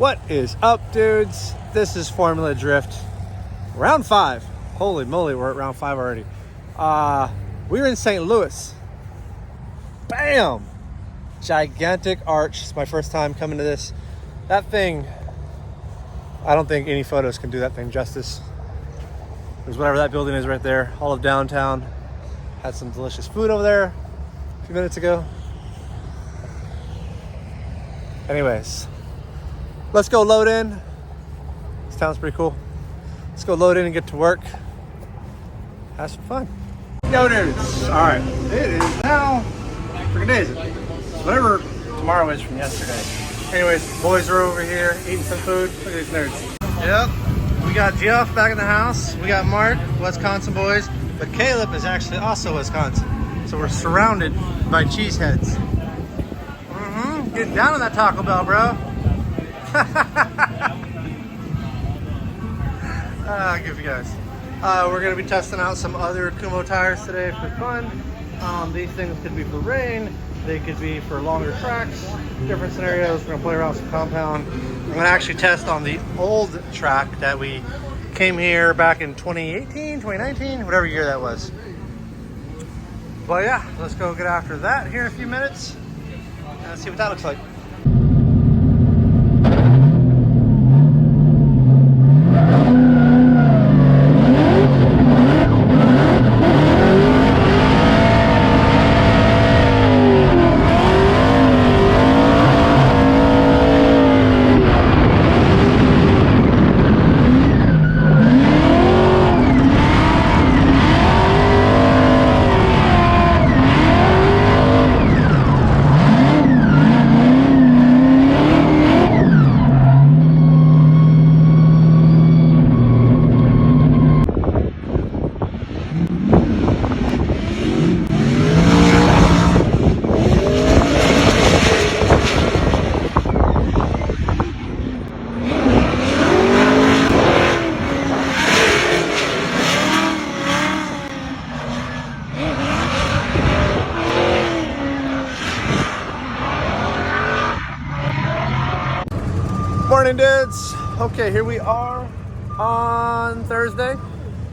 What is up, dudes? This is Formula Drift. Round 5. Holy moly, we're at round 5 already. We were in St. Louis. Bam! Gigantic arch. It's my first time coming to this. That thing, I don't think any photos can do that thing justice. There's whatever that building is right there. All of downtown. Had some delicious food over there a few minutes ago. Anyways, let's go load in. This town's pretty cool. Let's go load in and get to work. Have some fun. Yo, dudes. All right, it is now. Freaking day is it? It's whatever tomorrow is from yesterday. Anyways, boys are over here eating some food. Look at these nerds. Yep. We got Jeff back in the house. We got Mark, Wisconsin boys. But Caleb is actually also Wisconsin. So we're surrounded by cheeseheads. Getting down on that Taco Bell, bro. I'll give you guys. We're going to be testing out some other Kumo tires today for fun. These things could be for rain. They could be for longer tracks. Different scenarios. We're going to play around with some compound. We're going to actually test on the old track that we came here back in 2018, 2019, whatever year that was. But yeah, let's go get after that here in a few minutes. Let's see what that looks like. Morning, dudes. Okay, here we are on Thursday.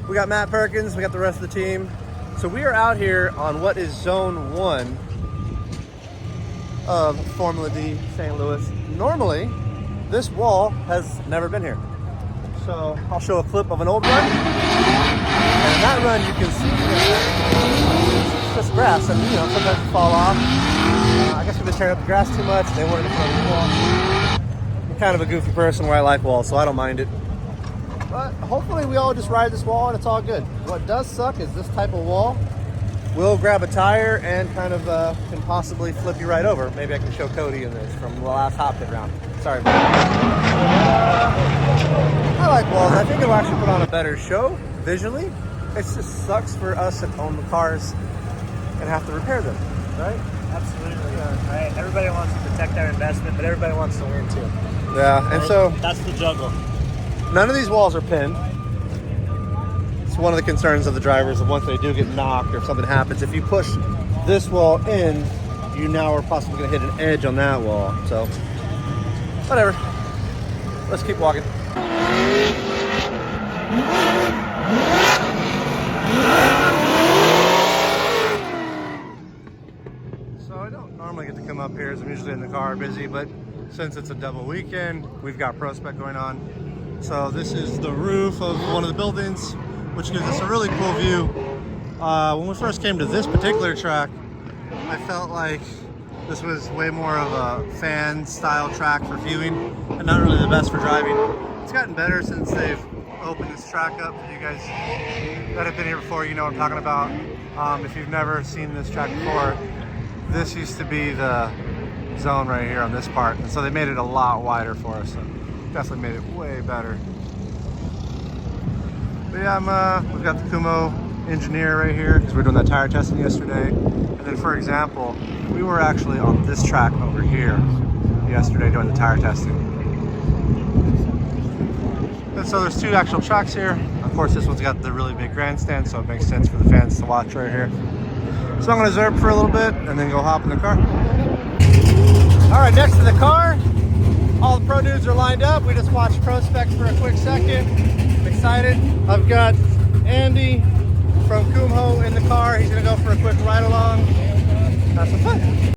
We got Matt Perkins, we got the rest of the team. So we are out here on what is zone 1 of Formula D St. Louis. Normally, this wall has never been here. So I'll show a clip of an old run. And in that run, you can see it's just grass, and sometimes it fall off. I guess we've been tearing up the grass too much. They wanted to put on the wall. Kind of a goofy person where I like walls, so I don't mind it. But hopefully we all just ride this wall and it's all good. What does suck is this type of wall will grab a tire and kind of can possibly flip you right over. Maybe I can show Cody in this from the last hot pit round. Sorry. I like walls. I think it'll actually put on a better show visually. It just sucks for us that own the cars and have to repair them, right? Absolutely. Right. Everybody wants to protect their investment, but everybody wants to win too. Yeah, and so that's the juggle. None of these walls are pinned. It's one of the concerns of the drivers of once they do get knocked or if something happens. If you push this wall in, you now are possibly going to hit an edge on that wall. So, whatever. Let's keep walking. So I don't normally get to come up here as I'm usually in the car busy, but since it's a double weekend, we've got prospect going on. So this is the roof of one of the buildings, which gives us a really cool view. When we first came to this particular track, I felt like this was way more of a fan style track for viewing and not really the best for driving. It's gotten better since they've opened this track up. For you guys that have been here before, you know what I'm talking about. If you've never seen this track before, this used to be the zone right here on this part, and so they made it a lot wider for us, so definitely made it way better. But yeah, we've got the Kumo engineer right here because we're doing that tire testing yesterday. And then, for example, we were actually on this track over here yesterday doing the tire testing. And so there's two actual tracks here. Of course, this one's got the really big grandstand, so it makes sense for the fans to watch right here. So I'm gonna zerp for a little bit and then go hop in the car. All right, next to the car, All the pro dudes are lined up. We just watched Pro Specs for a quick second. I'm excited. I've got Andy from Kumho in the car. He's gonna go for a quick ride along. Have some fun.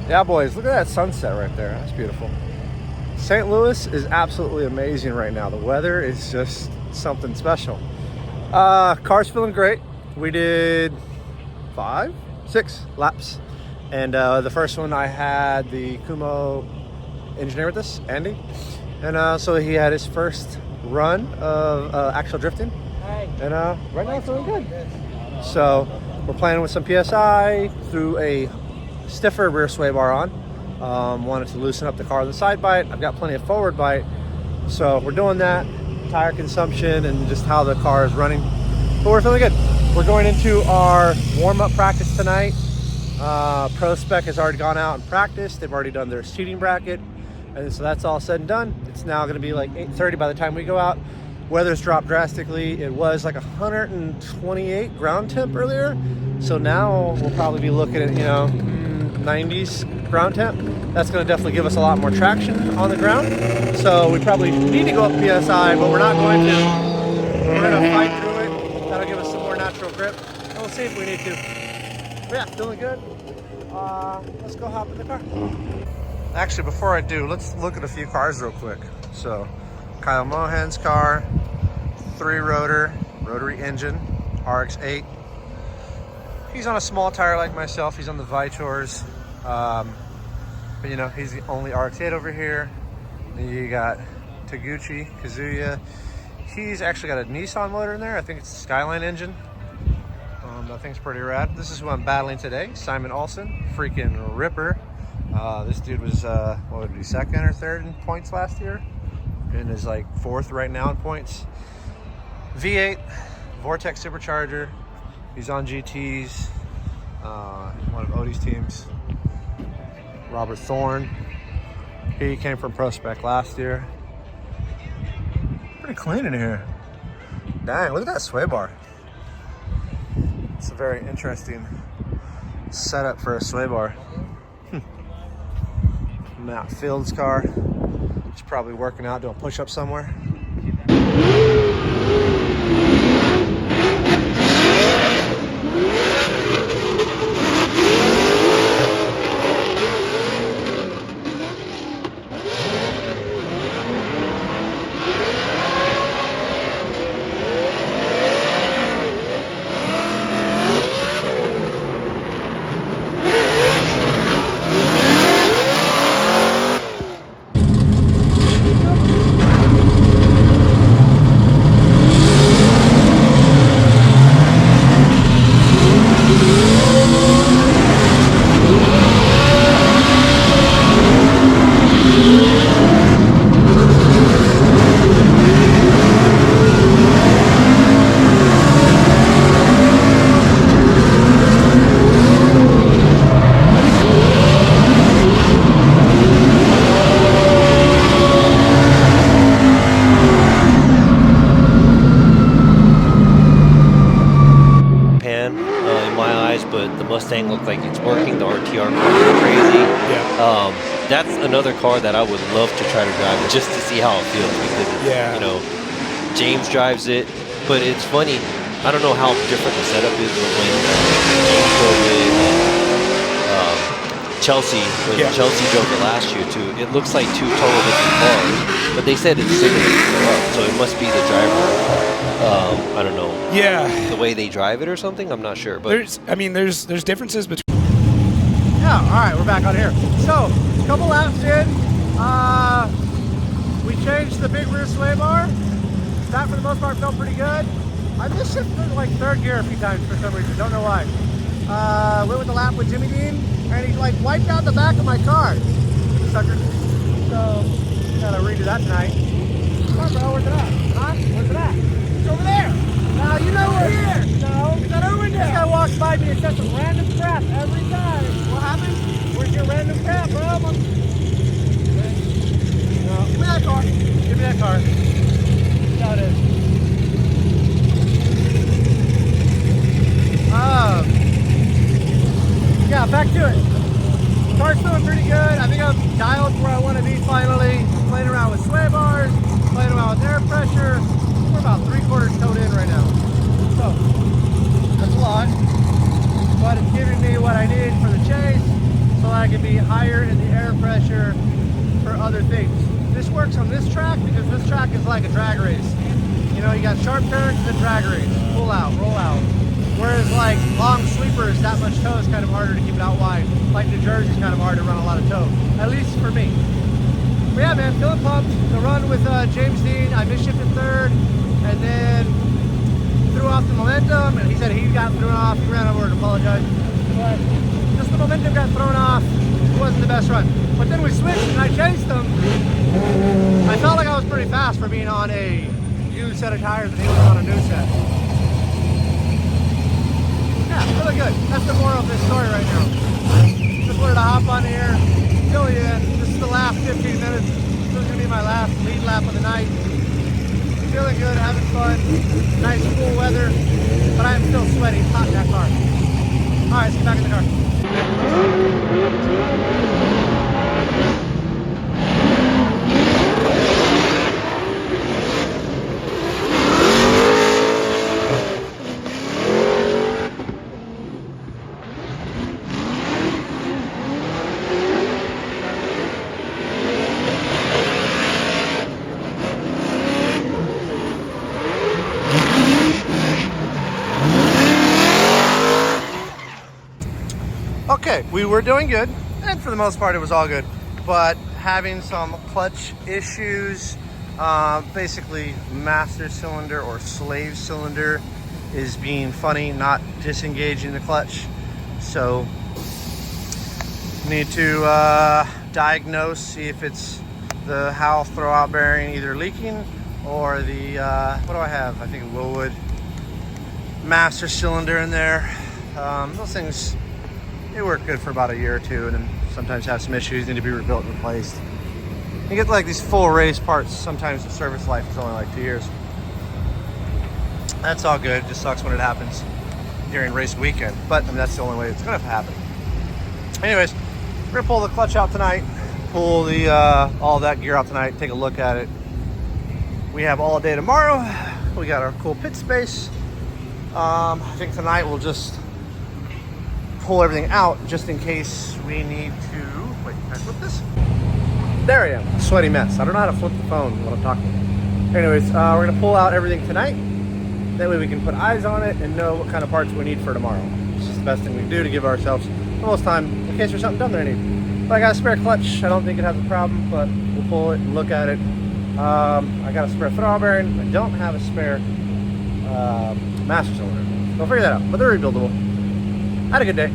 Yeah, boys, look at that sunset right there. That's beautiful. St. Louis is absolutely amazing right now. The weather is just something special. Car's feeling great. We did 6 laps. And the first one I had the Kumo engineer with us, Andy. And so he had his first run of actual drifting. And right now it's feeling good. So we're playing with some PSI through a stiffer rear sway bar on. Wanted to loosen up the car on the side bite. I've got plenty of forward bite. So we're doing that. Tire consumption and just how the car is running. But we're feeling good. We're going into our warm-up practice tonight. Pro Spec has already gone out and practiced. They've already done their seating bracket. And so that's all said and done. It's now going to be like 8:30 by the time we go out. Weather's dropped drastically. It was like 128 ground temp earlier. So now we'll probably be looking at, 90s ground temp. That's going to definitely give us a lot more traction on the ground. So we probably need to go up PSI, but we're not going to. We're going to fight through it. That'll give us some more natural grip. And we'll see if we need to. But yeah, feeling good. Let's go hop in the car. Actually, before I do, let's look at a few cars real quick. So Kyle Mohan's car, 3-rotor, rotary engine, RX-8. He's on a small tire like myself. He's on the Vitors. But he's the only RX-8 over here. Then you got Taguchi, Kazuya. He's actually got a Nissan motor in there. I think it's a Skyline engine. That thing's pretty rad. This is who I'm battling today, Simon Olsen, freaking ripper. This dude was, what would it be, second or third in points last year? And is like 4th right now in points. V8, Vortex supercharger. He's on GTs, one of Odie's teams. Robert Thorne. He came from Pro Spec last year. Pretty clean in here. Dang, look at that sway bar. It's a very interesting setup for a sway bar. Matt Field's car. He's probably working out, doing push-ups somewhere. Mustang looked like it's working. The RTR car is crazy. Yeah. That's another car that I would love to try to drive just to see how it feels because Yeah. you know, James drives it, but it's funny. I don't know how different the setup is when James drove it and Chelsea. When Yeah. Chelsea drove it last year too. It looks like two totally different cars, but they said it's similar to the car, so it must be the driver. I don't know. Yeah. The way they drive it or something. I'm not sure, but There's differences between. Yeah, all right, we're back on here. So, a couple laps in, we changed the big rear sway bar. That, for the most part, felt pretty good. I missed it for like third gear a few times for some reason, don't know why. Went with the lap with Jimmy Dean, and he like wiped out the back of my car. Sucker. So, gotta redo that tonight. Come on, bro, where's it at? Huh? Where's it at? It's over there. Now you know we're here. No, it's not over there. This guy walks by me and says some random crap every time. What happened? Where's your random crap, bro? No, give me that car. Give me that car. That's how it is. Yeah, back to it. Car's feeling pretty good. I think I'm dialed where I want to be finally. Playing around with sway bars, playing around with air pressure. We're about 3/4 towed in right now. So, that's a lot. But it's giving me what I need for the chase so I can be higher in the air pressure for other things. This works on this track because this track is like a drag race. You know, you got sharp turns and drag race. Pull out, roll out. Whereas like long sweepers, that much toe is kind of harder to keep it out wide. Like New Jersey's kind of hard to run a lot of toe, at least for me. But yeah, man, feeling pumped. The run with James Dean, I misshifted third, and then threw off the momentum, and he said he got thrown off. He ran over and apologized. But just the momentum got thrown off. It wasn't the best run. But then we switched and I chased them. I felt like I was pretty fast for being on a used set of tires and he was on a new set. Yeah, really good. That's the moral of this story right now. Just wanted to hop on here, fill you in. This is the last 15 minutes. This is going to be my last lead lap of the night. Feeling good, having fun. Nice cool weather, but I am still sweaty. It's hot in that car. All right, let's get back in the car. Okay, we were doing good, and for the most part it was all good, but having some clutch issues. Basically master cylinder or slave cylinder is being funny, not disengaging the clutch. So need to diagnose, see if it's the Howell throwout bearing either leaking or the what do I have? I think Willwood master cylinder in there. Those things, they work good for about a year or two, and then sometimes have some issues, need to be rebuilt and replaced. You get like these full race parts, sometimes the service life is only like 2 years. That's all good, just sucks when it happens during race weekend, but I mean, that's the only way it's gonna happen. Anyways, We're gonna pull the clutch out tonight, pull the all that gear out tonight, take a look at it. We have all day tomorrow. We got our cool pit space. I think tonight we'll just pull everything out just in case we need to. Wait, can I flip this? There I am. Sweaty mess. I don't know how to flip the phone when I'm talking. Anyways, we're gonna pull out everything tonight. That way we can put eyes on it and know what kind of parts we need for tomorrow. It's just the best thing we can do to give ourselves the most time in case there's something dumb that I need. If I got a spare clutch, I don't think it has a problem, but we'll pull it and look at it. I got a spare throttle bearing. I don't have a spare master cylinder. We'll figure that out, but they're rebuildable. Had a good day.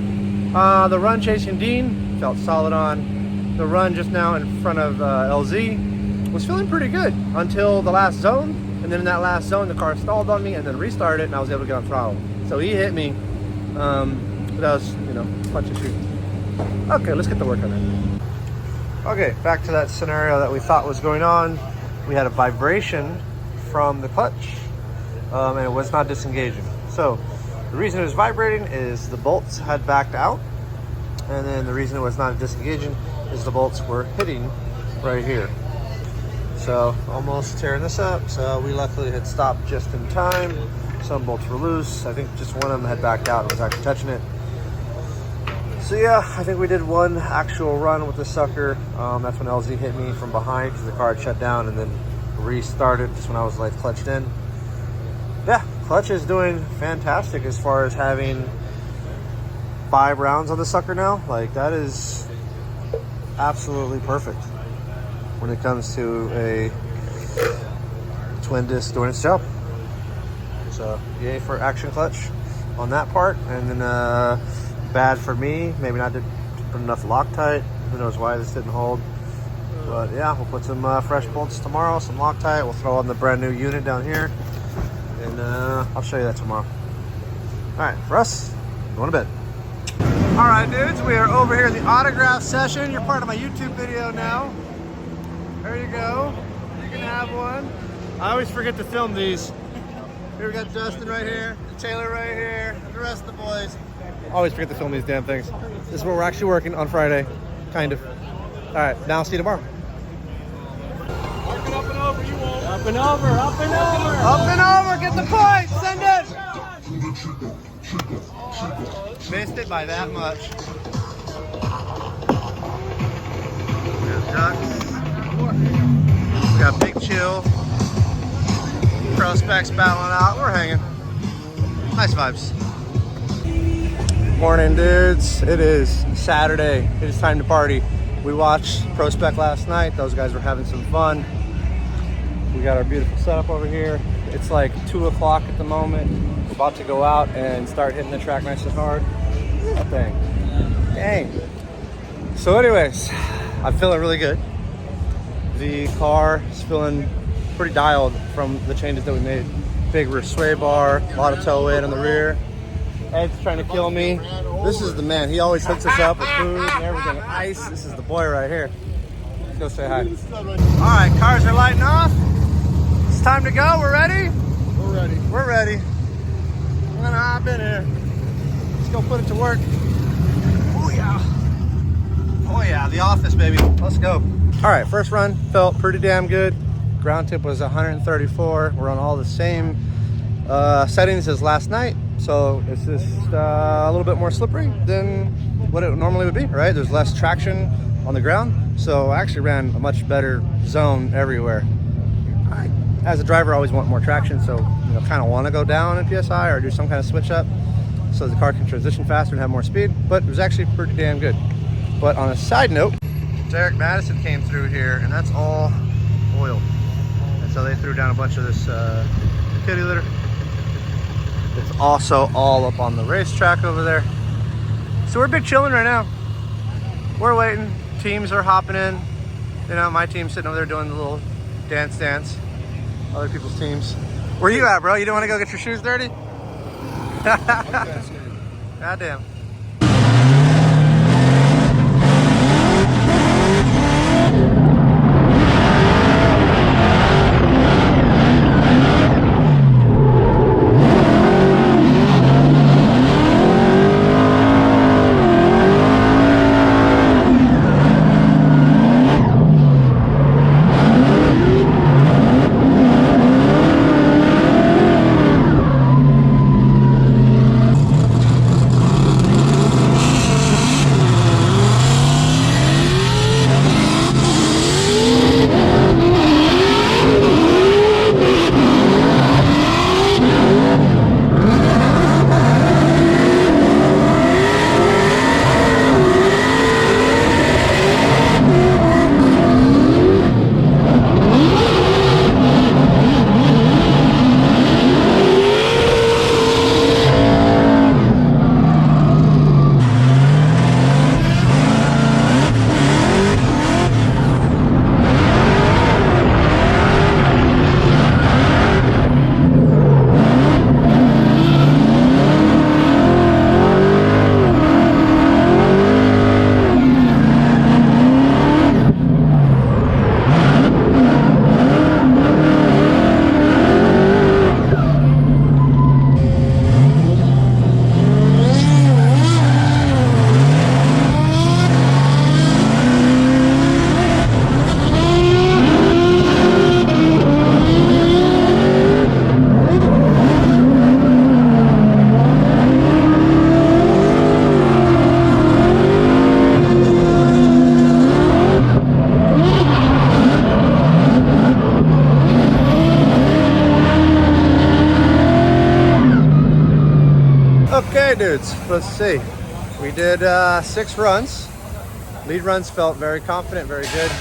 The run chasing Dean felt solid on. The run just now in front of LZ was feeling pretty good until the last zone. And then in that last zone, the car stalled on me and then restarted, and I was able to get on throttle. So he hit me, but that was, clutch issue. Okay, let's get to work on it. Okay, back to that scenario that we thought was going on. We had a vibration from the clutch, and it was not disengaging. So the reason it was vibrating is the bolts had backed out, and then the reason it was not disengaging is the bolts were hitting right here. So almost tearing this up. So we luckily had stopped just in time. Some bolts were loose. I think just one of them had backed out and was actually touching it. So yeah, I think we did one actual run with the sucker. That's when LZ hit me from behind because the car had shut down and then restarted just when I was like clutched in. Yeah, clutch is doing fantastic as far as having 5 rounds on the sucker now. Like that is absolutely perfect when it comes to a twin disc doing its job. So yay for action clutch on that part. And then bad for me, maybe not did put enough Loctite. Who knows why this didn't hold. But yeah, we'll put some fresh bolts tomorrow, some Loctite. We'll throw on the brand new unit down here. And I'll show you that tomorrow. All right, for us, going to bed. All right, dudes, we are over here at the autograph session. You're part of my YouTube video now. There you go. You can have one. I always forget to film these. Here we got Justin right here, Taylor right here, and the rest of the boys. Always forget to film these damn things. This is where we're actually working on Friday, kind of. All right, now I'll see you tomorrow. Marking up and over, you won't. Up and over, up and over. Up and over, get the point, send it. Missed it by that much. There's ducks. We got Big Chill. Prospects battling out. We're hanging. Nice vibes. Morning, dudes. It is Saturday. It is time to party. We watched Prospect last night. Those guys were having some fun. We got our beautiful setup over here. It's like 2 o'clock at the moment. We're about to go out and start hitting the track nice and hard. Look at that thing. Dang. So anyways, I'm feeling really good. The car is feeling pretty dialed from the changes that we made. Big rear sway bar, a lot of toe weight on the rear. Ed's trying to kill me. This is the man. He always hooks us up with food and everything. Ice. This is the boy right here. Let's go say hi. All right, cars are lighting off. It's time to go. We're ready? We're ready. We're ready. We're gonna hop in here. Let's go put it to work. Oh yeah. Oh yeah, the office, baby. Let's go. All right, first run felt pretty damn good. Ground tip was 134. We're on all the same settings as last night. So it's just a little bit more slippery than what it normally would be, right? There's less traction on the ground. So I actually ran a much better zone everywhere. As a driver, I always want more traction. So, kind of want to go down in PSI or do some kind of switch up so the car can transition faster and have more speed. But it was actually pretty damn good. But on a side note, Derek Madison came through here and that's all oil. And so they threw down a bunch of this kitty litter. It's also all up on the racetrack over there. So we're big chilling right now. We're waiting. Teams are hopping in. My team's sitting over there doing the little dance. Other people's teams. Where you at, bro? You don't want to go get your shoes dirty? Goddamn. let's see. We did 6 runs. Lead runs felt very confident, very good.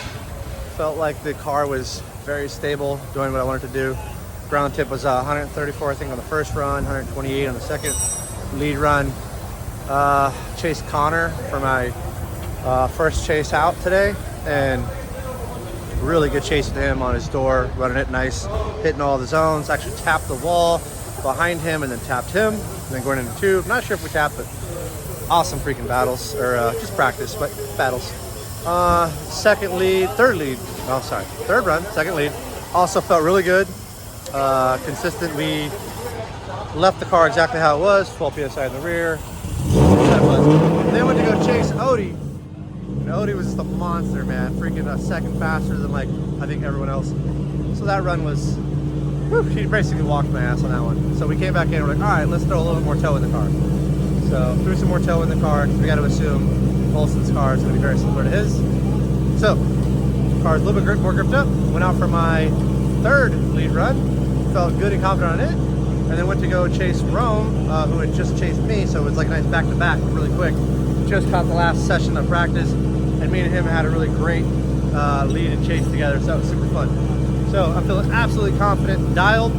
Felt like the car was very stable, doing what I wanted to do. Ground tip was 134, I think, on the first run, 128 on the second lead run. Chased Connor for my first chase out today, and really good chase with him on his door, running it nice, hitting all the zones. Actually tapped the wall behind him and then tapped him, and then going into 2. Not sure if we tapped, but awesome freaking battles, or just practice, but battles. Third run, second lead. Also felt really good, consistent. We left the car exactly how it was, 12 PSI in the rear. Then went to go chase Odie. And Odie was just a monster, man. Freaking a second faster than, like, I think everyone else. So that run was, whew, he basically walked my ass on that one. So we came back in and we're like, all right, let's throw a little more tow in the car. So threw some more tow in the car, because we got to assume Olsen's car is going to be very similar to his. So the car is a little bit more gripped up. Went out for my third lead run. Felt good and confident on it. And then went to go chase Rome, who had just chased me. So it was like a nice back-to-back, really quick. Just caught the last session of practice. And me and him had a really great lead and chase together. So that was super fun. So I'm feeling absolutely confident, dialed.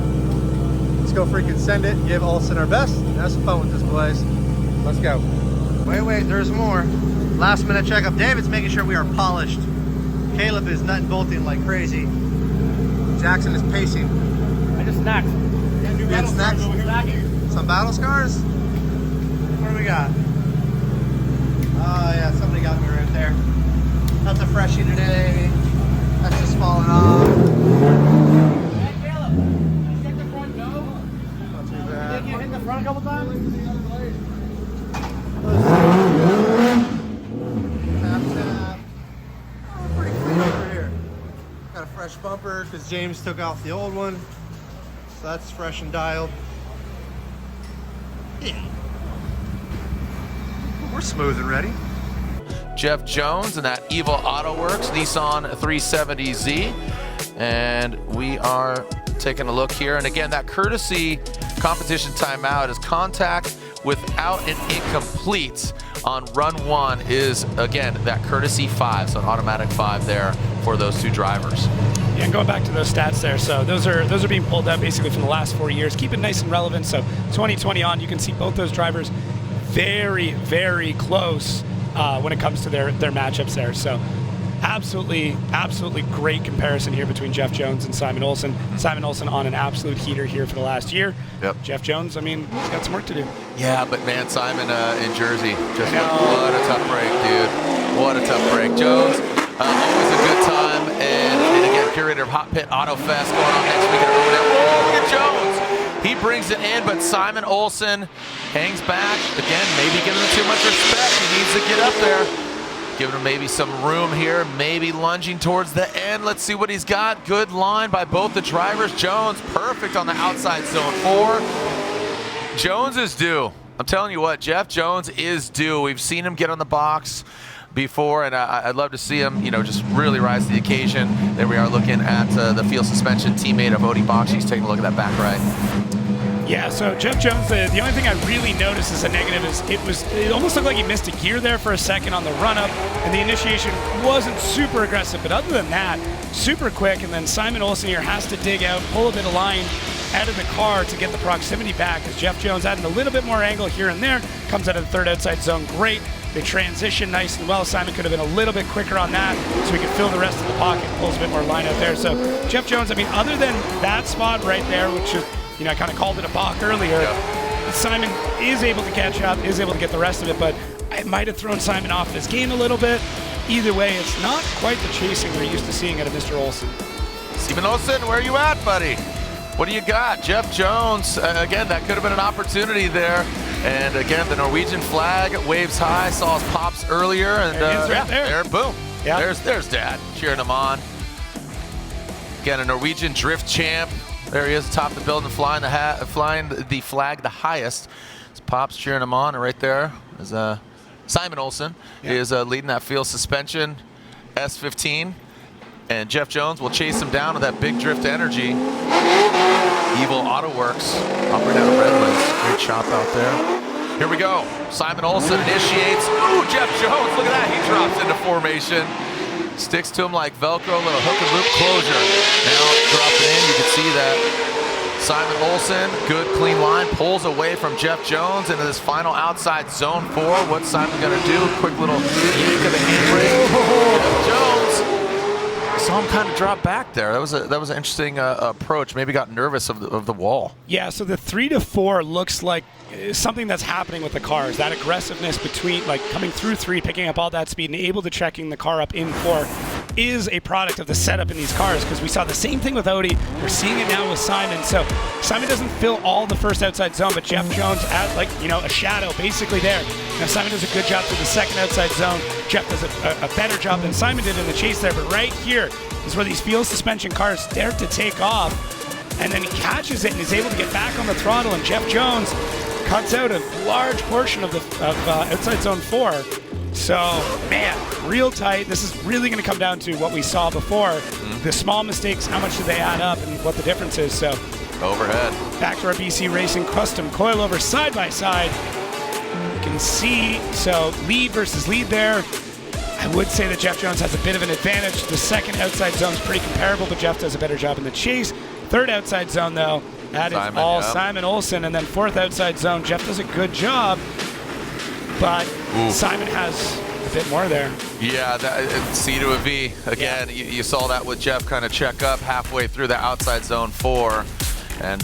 Let's go freaking send it, give Olsen our best, and have some fun with this, boys. Let's go. Wait, there's more. Last minute checkup. David's making sure we are polished. Caleb is nut and bolting like crazy. Jackson is pacing. I just snacked. You had snacks? Some battle scars? What do we got? Oh yeah, somebody got me right there. That's a freshie today. That's just falling off. Hey Caleb, check the front go. Not too bad. Did you hit the front a couple times? Tap. Oh, pretty clean over here. Got a fresh bumper because James took off the old one. So that's fresh and dialed. Yeah. We're smooth and ready. Jeff Jones and that Evil Auto Works Nissan 370Z. And we are taking a look here. And again, that courtesy competition timeout is contact without an incomplete on run 1 is, again, that courtesy 5, so an automatic 5 there for those 2 drivers. Yeah, and going back to those stats there, so those are being pulled up basically from the last 4 years. Keep it nice and relevant. So 2020 on, you can see both those drivers very, very close when it comes to their matchups there. So absolutely great comparison here between Jeff Jones and Simon Olsen. Simon Olsen on an absolute heater here for the last year. Yep. Jeff Jones, I mean, he's got some work to do. Yeah, but man, Simon in Jersey, just what a tough break, dude. What a tough break. Jones, always a good time. And again, curator of Hot Pit Auto Fest going on next week at Irwindale. Oh, look at Jones. He brings it in, but Simon Olsen hangs back. Again, maybe giving him too much respect. He needs to get up there. Giving him maybe some room here, maybe lunging towards the end. Let's see what he's got. Good line by both the drivers. Jones, perfect on the outside zone 4. Jones is due. I'm telling you what, Jeff Jones is due. We've seen him get on the box before, and I'd love to see him, just really rise to the occasion. There we are looking at the field suspension teammate of Odie Box. He's taking a look at that back right. Yeah, so Jeff Jones, the only thing I really noticed as a negative is it almost looked like he missed a gear there for a second on the run-up, and the initiation wasn't super aggressive, but other than that, super quick. And then Simon Olsen here has to dig out, pull a bit of line out of the car to get the proximity back, as Jeff Jones adding a little bit more angle here and there, comes out of the third outside zone. Great. They transition nice and well. Simon could have been a little bit quicker on that so he could fill the rest of the pocket, pulls a bit more line out there. So Jeff Jones, I mean, other than that spot right there, which is, I kind of called it a balk earlier, Simon is able to catch up, is able to get the rest of it, but I might have thrown Simon off his game a little bit. Either way, it's not quite the chasing we're used to seeing out of Mr. Olsen. Simon Olsen, where are you at, buddy? What do you got? Jeff Jones, again, that could have been an opportunity there. And again, the Norwegian flag waves high, saw his pops earlier. And there he is right there. Boom. Yeah. There's Dad cheering him on. Again, a Norwegian drift champ. There he is atop the building, flying the flag the highest. His pops cheering him on, and right there is Simon Olsen is leading that field suspension S15. And Jeff Jones will chase him down with that big drift energy. Evil Auto Works, operating out of Redlands. Great shop out there. Here we go. Simon Olsen initiates. Ooh, Jeff Jones, look at that. He drops into formation. Sticks to him like Velcro, little hook and loop closure. Now dropping in, you can see that. Simon Olsen, good clean line, pulls away from Jeff Jones into this final outside zone 4. What's Simon gonna do? Quick little yank of the handbrake. Jeff Jones. Saw him kind of drop back there. That was an interesting approach. Maybe got nervous of the wall. Yeah, so the 3 to 4 looks like something that's happening with the cars. That aggressiveness between, like, coming through 3, picking up all that speed, and able to checking the car up in 4 is a product of the setup in these cars, because we saw the same thing with Audi. We're seeing it now with Simon. So Simon doesn't fill all the first outside zone, but Jeff Jones as, like, you know, a shadow basically there. Now Simon does a good job through the second outside zone. Jeff does a better job than Simon did in the chase there, but right here is where these field suspension cars start to take off, and then he catches it and is able to get back on the throttle, and Jeff Jones cuts out a large portion of outside zone 4. So, man, real tight. This is really going to come down to what we saw before. The small mistakes, how much do they add up, and what the difference is. So, overhead. Back to our BC Racing custom coilover side by side. You can see, so lead versus lead there. I would say that Jeff Jones has a bit of an advantage. The second outside zone is pretty comparable, but Jeff does a better job in the chase. Third outside zone, though, that is all Simon Olsen. And then fourth outside zone, Jeff does a good job, but Simon has a bit more there. Yeah, C to a V. Again, you saw that with Jeff kind of check up halfway through the outside zone 4. And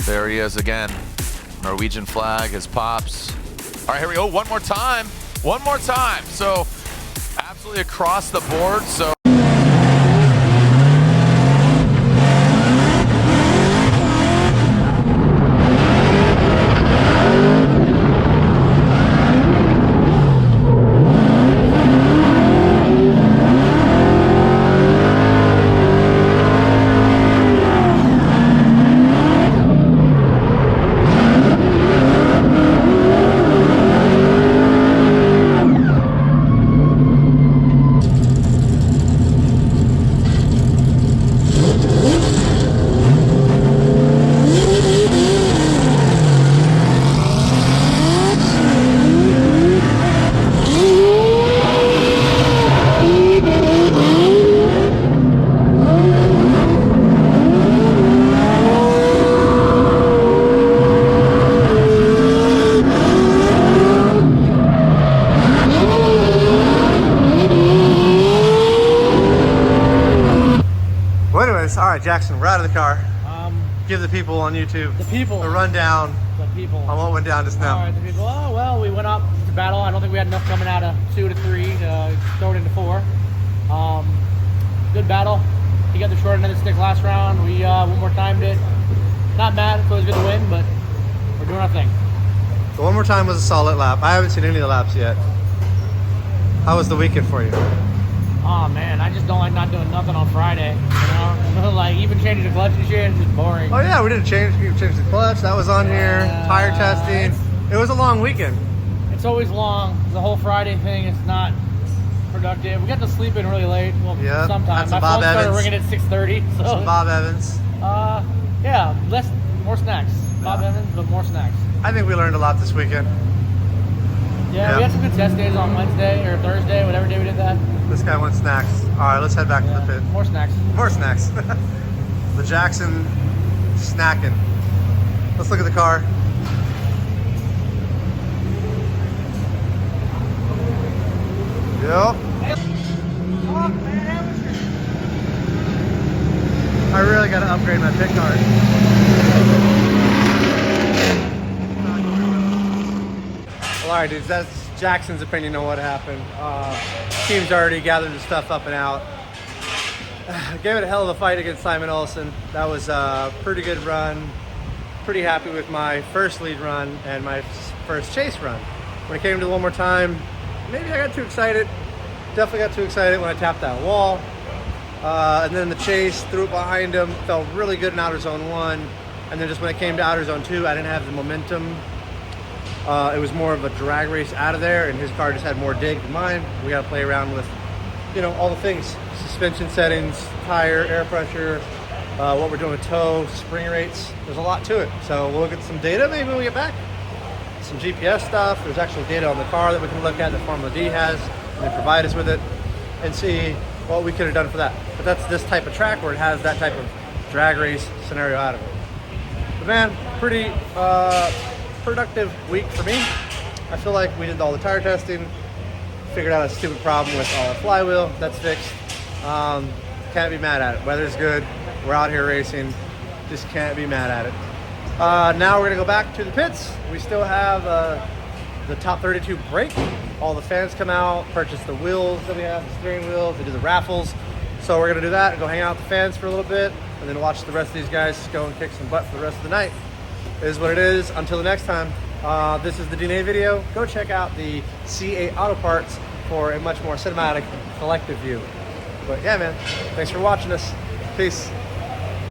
there he is again. Norwegian flag, his pops. All right, here we go. One more time. One more time. So absolutely across the board. So All right, Jackson, we're out of the car. Give the people on YouTube a rundown on what went down just now. All right, the people. Oh, well, we went up to battle. I don't think we had enough coming out of 2 to 3 to throw it into 4. Good battle. He got the short end of the stick last round. We one more timed it. Not mad. It's always good to win, but we're doing our thing. So one more time was a solid lap. I haven't seen any of the laps yet. How was the weekend for you? Oh man, I just don't like not doing nothing on Friday. You know, like even changing the clutch and shit is just boring. Oh yeah, we did change the clutch. That was on here. Tire testing. It was a long weekend. It's always long. The whole Friday thing is not productive. We got to sleep in really late. Well, yeah, sometimes some my Bob phone started Evans. ringing at 6:30. So Some Bob Evans. Yeah, more snacks. Bob Evans, but more snacks. I think we learned a lot this weekend. Yeah, we had some good test days on Wednesday or Thursday, whatever day we did that. This guy wants snacks. All right, let's head back to the pit. More snacks. More snacks. The Jackson snacking. Let's look at the car. Yep. I really got to upgrade my pit card. Well, all right, dudes, that's Jackson's opinion on what happened. Team's already gathered the stuff up and out. Gave it a hell of a fight against Simon Olsen. That was a pretty good run. Pretty happy with my first lead run and my first chase run. When it came to one more time, maybe I got too excited. Definitely got too excited when I tapped that wall. And then the chase, threw it behind him, felt really good in outer zone 1. And then just when it came to outer zone 2, I didn't have the momentum. It was more of a drag race out of there, and his car just had more dig than mine. We got to play around with, you know, all the things. Suspension settings, tire, air pressure, what we're doing with tow, spring rates. There's a lot to it. So we'll look at some data maybe when we get back. some GPS stuff. There's actual data on the car that we can look at that Formula D has, and they provide us with it, and see what we could have done for that. But that's this type of track where it has that type of drag race scenario out of it. But man, pretty productive week for me. I feel like we did all the tire testing, figured out a stupid problem with our flywheel. That's fixed. Can't be mad at it. Weather's good. We're out here racing. Just can't be mad at it. Now we're gonna go back to the pits. We still have the top 32 break. All the fans come out, purchase the wheels that we have, the steering wheels, they do the raffles. So we're gonna do that and go hang out with the fans for a little bit, and then watch the rest of these guys go and kick some butt for the rest of the night. It is what it is. Until the next time, this is the DNA video. Go check out the C8 Auto Parts for a much more cinematic collective view. But yeah, man, thanks for watching us. Peace.